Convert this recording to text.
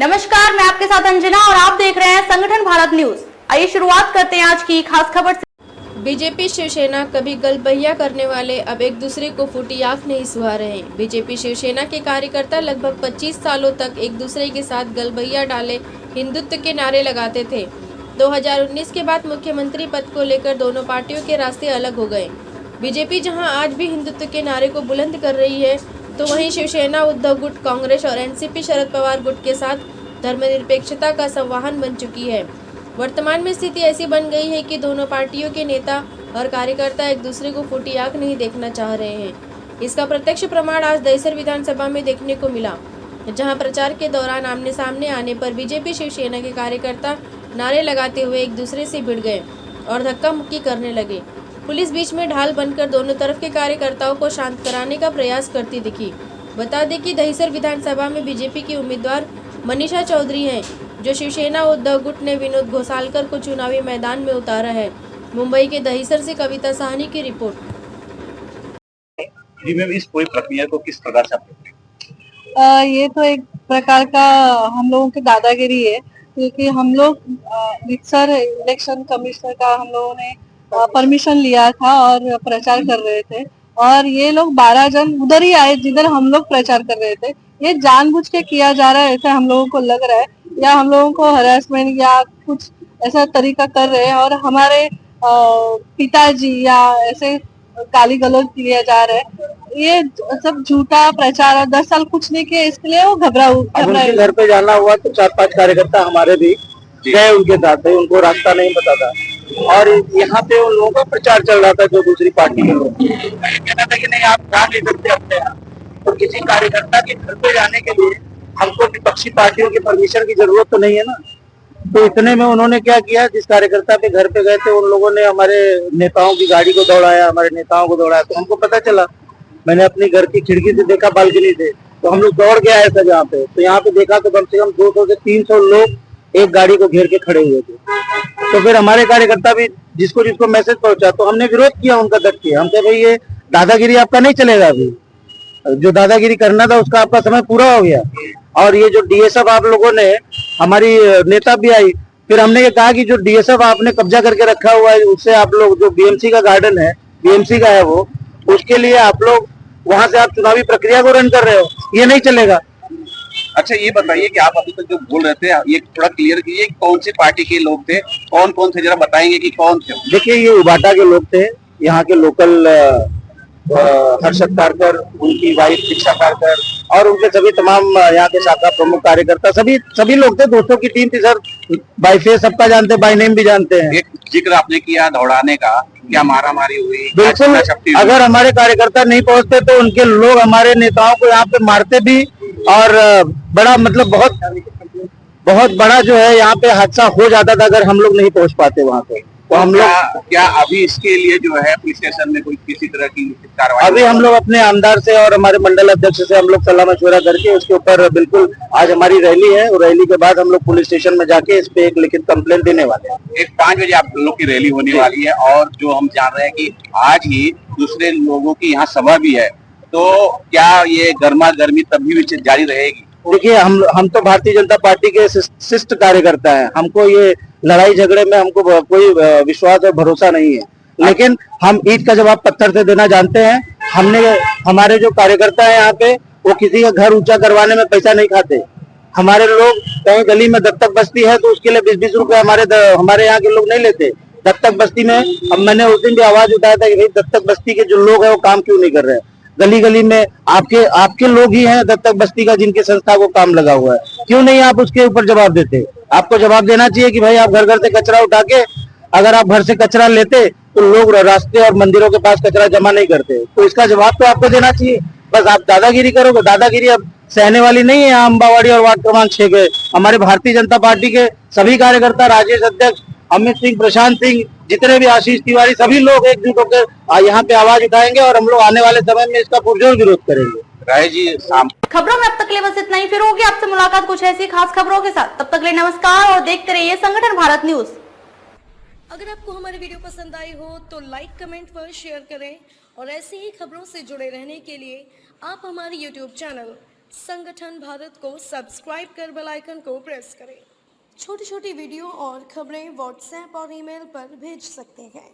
नमस्कार, मैं आपके साथ अंजना और आप देख रहे हैं संगठन भारत न्यूज। आइए शुरुआत करते हैं आज की खास खबर से। बीजेपी शिवसेना कभी गलबहिया करने वाले अब एक दूसरे को फूटी आंख नहीं सुहा रहे। बीजेपी शिवसेना के कार्यकर्ता लगभग 25 सालों तक एक दूसरे के साथ गलबहिया डाले हिंदुत्व के नारे लगाते थे। 2019 के बाद मुख्यमंत्री पद को लेकर दोनों पार्टियों के रास्ते अलग हो गए। बीजेपी जहां आज भी हिंदुत्व के नारे को बुलंद कर रही है, तो वहीं शिवसेना उद्धव गुट, कांग्रेस और एनसीपी शरद पवार गुट के साथ धर्मनिरपेक्षता का संवाहन बन चुकी है। वर्तमान में स्थिति ऐसी बन गई है कि दोनों पार्टियों के नेता और कार्यकर्ता एक दूसरे को फूटी आंख नहीं देखना चाह रहे हैं। इसका प्रत्यक्ष प्रमाण आज दहिसर विधानसभा में देखने को मिला, जहां प्रचार के दौरान आमने सामने आने पर बीजेपी शिवसेना के कार्यकर्ता नारे लगाते हुए एक दूसरे से भिड़ गए और धक्का मुक्की करने लगे। पुलिस बीच में ढाल बनकर दोनों तरफ के कार्यकर्ताओं को शांत कराने का प्रयास करती दिखी। बता दें कि दहिसर विधानसभा में बीजेपी की उम्मीदवार मनीषा चौधरी हैं, जो शिवसेना उद्धव गुट ने विनोद घोसालकर को चुनावी मैदान में उतारा है। मुंबई के दहिसर से कविता साहनी की रिपोर्ट। जी मैम, इस पूरी प्रक्रिया को किस प्रकार से आप देखते हैं? ये तो एक प्रकार का हम लोगों की दादागिरी है, क्योंकि हम लोग रिक्सर इलेक्शन कमिश्नर का हम लोगों ने परमिशन लिया था और प्रचार कर रहे थे, और ये लोग 12 जन उधर ही आए जिधर हम लोग प्रचार कर रहे थे। ये जानबूझ के किया जा रहा है, ऐसा हम लोगों को लग रहा है, या हम लोगों को हरासमेंट या कुछ ऐसा तरीका कर रहे हैं, और हमारे पिताजी या ऐसे गाली गलौज किया जा रहा है। ये सब झूठा प्रचार है। 10 साल कुछ नहीं किया, इसके लिए वो घबराए। घर पे जाना हुआ तो 4-5 कार्यकर्ता हमारे भी गए, उनके साथ उनको रास्ता नहीं पता था, और यहाँ पे उन लोगों का प्रचार चल रहा था जो दूसरी पार्टी के लोग। कहना था कि नहीं, आप जा नहीं सकते अपने यहाँ। तो किसी कार्यकर्ता के घर पे जाने के लिए हमको विपक्षी पार्टियों की परमिशन की जरूरत तो नहीं है ना। तो इतने में उन्होंने क्या किया, जिस कार्यकर्ता के घर पे गए थे उन लोगों ने हमारे नेताओं की गाड़ी को दौड़ाया, हमारे नेताओं को दौड़ाया। तो हमको पता चला, मैंने अपनी घर की खिड़की से देखा, बालकनी से, तो हम लोग दौड़ के आए थे जहाँ पे। तो यहाँ पे देखा तो कम से कम 200 से 300 लोग एक गाड़ी को घेर के खड़े हुए थे। तो फिर हमारे कार्यकर्ता भी जिसको जिसको मैसेज पहुंचा, तो हमने विरोध किया उनका डट के। हम कहे भाई, ये दादागिरी आपका नहीं चलेगा, अभी जो दादागिरी करना था उसका आपका समय पूरा हो गया। और ये जो डीएसएफ आप लोगों ने, हमारी नेता भी आई, फिर हमने ये कहा कि जो डीएसएफ आपने कब्जा करके रखा हुआ है, उससे आप लोग, जो बीएमसी का गार्डन है, बीएमसी का है वो, उसके लिए आप लोग वहां से आप चुनावी प्रक्रिया को रन कर रहे हो, ये नहीं चलेगा। अच्छा, ये बताइए कि आप अभी तक जो बोल रहे थे, ये थोड़ा क्लियर कीजिए, कौन सी पार्टी के लोग थे, कौन कौन थे, जरा बताएंगे कि कौन थे? देखिए, ये उबाटा के लोग थे, यहाँ के लोकल हर्षद कारकर, उनकी वाइफ दीक्षा कारकर, और उनके सभी तमाम यहाँ के शाखा प्रमुख कार्यकर्ता, सभी लोग थे। दोस्तों की टीम थी सर, बाय फेस सबका जानते, बाय नेम भी जानते हैं। एक जिक्र आपने किया दौड़ाने का, क्या मारामारी हुई? बिल्कुल, अगर हमारे कार्यकर्ता नहीं पहुंचते तो उनके लोग हमारे नेताओं को यहाँ पे मारते भी, और बड़ा मतलब बहुत बड़ा जो है यहाँ पे हादसा हो जाता था अगर हम लोग नहीं पहुंच पाते वहाँ पे। तो हम लोग क्या अभी इसके लिए जो है पुलिस स्टेशन में कोई किसी तरह की कार्रवाई? अभी हम लोग अपने आमदार से और हमारे मंडल अध्यक्ष से हम लोग सलाह मशवरा करके उसके ऊपर बिल्कुल, आज हमारी रैली है, और रैली के बाद हम लोग पुलिस स्टेशन में जाके इस पे एक लिखित कंप्लेंट देने वाले हैं। 5 बजे आप लोग की रैली होने वाली है, और जो हम जान रहे हैं कि आज ही दूसरे लोगों की यहाँ सभा भी है, तो क्या ये गर्मा गर्मी तभी भी जारी रहेगी? देखिए, हम तो भारतीय जनता पार्टी के शिष्ट कार्यकर्ता हैं। हमको ये लड़ाई झगड़े में हमको कोई विश्वास और भरोसा नहीं है, लेकिन हम ईंट का जवाब पत्थर से देना जानते हैं। हमारे जो कार्यकर्ता है यहाँ पे, वो किसी का घर ऊंचा करवाने में पैसा नहीं खाते। हमारे लोग कहीं गली में दत्तक बस्ती है तो उसके लिए 20-20 रुपए हमारे यहाँ के लोग नहीं लेते। दत्तक बस्ती में अब मैंने उस दिन भी आवाज उठाया था कि भाई, दत्तक बस्ती के जो लोग हैं वो काम क्यों नहीं कर रहे हैं? गली गली में आपके लोग ही हैं दत्तक बस्ती का, जिनके संस्था को काम लगा हुआ है। क्यों नहीं आप उसके ऊपर जवाब देते? आपको जवाब देना चाहिए कि भाई, आप घर घर से कचरा उठा के, अगर आप घर से कचरा लेते तो लोग रास्ते और मंदिरों के पास कचरा जमा नहीं करते। तो इसका जवाब तो आपको देना चाहिए। बस आप दादागिरी करोगे, दादागिरी अब सहने वाली नहीं है। अम्बावाड़ी और वार्ड क्रमांक 6 के हमारे भारतीय जनता पार्टी के सभी कार्यकर्ता, राजेश अध्यक्ष, अमित सिंह, प्रशांत सिंह, जितने भी, आशीष तिवारी, सभी लोग एकजुट होकर यहाँ पे आवाज उठाएंगे, और हम लोग आने वाले समय में इसका पुरजोर विरोध करेंगे। राय जी, खबरों में अब तक के लिए बस इतना ही। फिर होगी आपसे मुलाकात कुछ ऐसी खास खबरों के साथ। तब तक के लिए नमस्कार, और देखते रहिए संगठन भारत न्यूज। अगर आपको हमारी वीडियो पसंद आई हो तो लाइक, कमेंट पर शेयर करें, और ऐसी ही खबरों से जुड़े रहने के लिए आप हमारे YouTube चैनल संगठन भारत को सब्सक्राइब कर बेल आइकन को प्रेस करें। छोटी छोटी वीडियो और खबरें व्हाट्सएप और ईमेल पर भेज सकते हैं।